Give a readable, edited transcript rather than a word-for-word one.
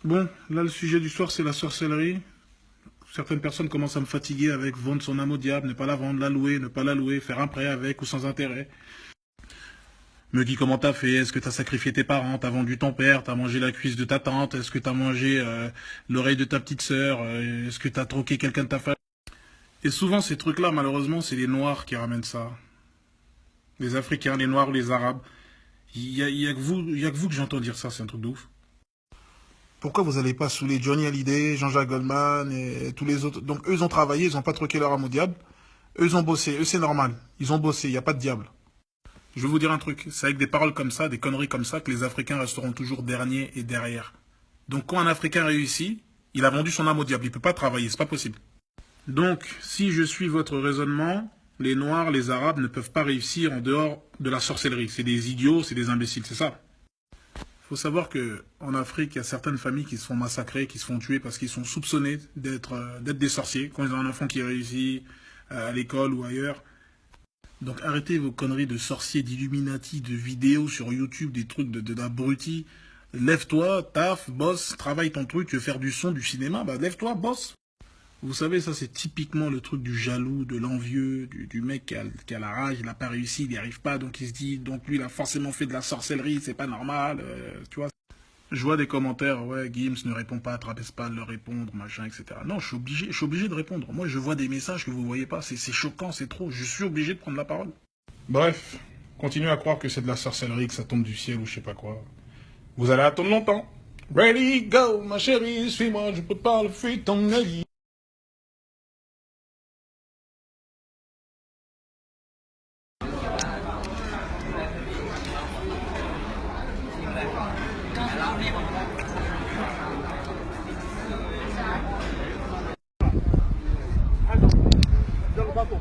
Bon, là, le sujet du soir, c'est la sorcellerie. Certaines personnes commencent à me fatiguer avec vendre son âme au diable, ne pas la vendre, la louer, ne pas la louer, faire un prêt avec ou sans intérêt. Me dit comment t'as fait, est-ce que t'as sacrifié tes parents, t'as vendu ton père, t'as mangé la cuisse de ta tante, est-ce que t'as mangé l'oreille de ta petite sœur, est-ce que t'as troqué quelqu'un de ta famille. Et souvent, ces trucs-là, malheureusement, c'est les Noirs qui ramènent ça. Les Africains, les Noirs ou les Arabes. Il y a que vous, il y a que vous que j'entends dire ça, c'est un truc de ouf. Pourquoi vous n'allez pas saouler Johnny Hallyday, Jean-Jacques Goldman et tous les autres? Donc eux, ils ont travaillé, ils n'ont pas troqué leur âme au diable. Eux, ils ont bossé, eux, c'est normal. Ils ont bossé, il n'y a pas de diable. Je vais vous dire un truc, c'est avec des paroles comme ça, des conneries comme ça, que les Africains resteront toujours derniers et derrière. Donc quand un Africain réussit, il a vendu son âme au diable, il ne peut pas travailler, c'est pas possible. Donc, si je suis votre raisonnement, les Noirs, les Arabes ne peuvent pas réussir en dehors de la sorcellerie. C'est des idiots, c'est des imbéciles, c'est ça. Il faut savoir que en Afrique, il y a certaines familles qui se font massacrer, qui se font tuer parce qu'ils sont soupçonnés d'être des sorciers. Quand ils ont un enfant qui réussit à l'école ou ailleurs. Donc arrêtez vos conneries de sorciers, d'illuminati, de vidéos sur YouTube, des trucs d'abrutis. Lève-toi, taf, bosse, travaille ton truc, tu veux faire du son, du cinéma, bah lève-toi, bosse. Vous savez, ça c'est typiquement le truc du jaloux, de l'envieux, du mec qui a la rage, il n'a pas réussi, il n'y arrive pas, donc il se dit, donc lui il a forcément fait de la sorcellerie, c'est pas normal, tu vois. Je vois des commentaires, ouais, Gims ne répond pas, traverse pas de leur répondre, machin, etc. Non, je suis obligé de répondre. Moi, je vois des messages que vous voyez pas, c'est choquant, c'est trop, je suis obligé de prendre la parole. Bref, continuez à croire que c'est de la sorcellerie, que ça tombe du ciel ou je sais pas quoi. Vous allez attendre longtemps. Ready, go, ma chérie, suis-moi, je peux pas le fuir ton avis. Dans le bateau.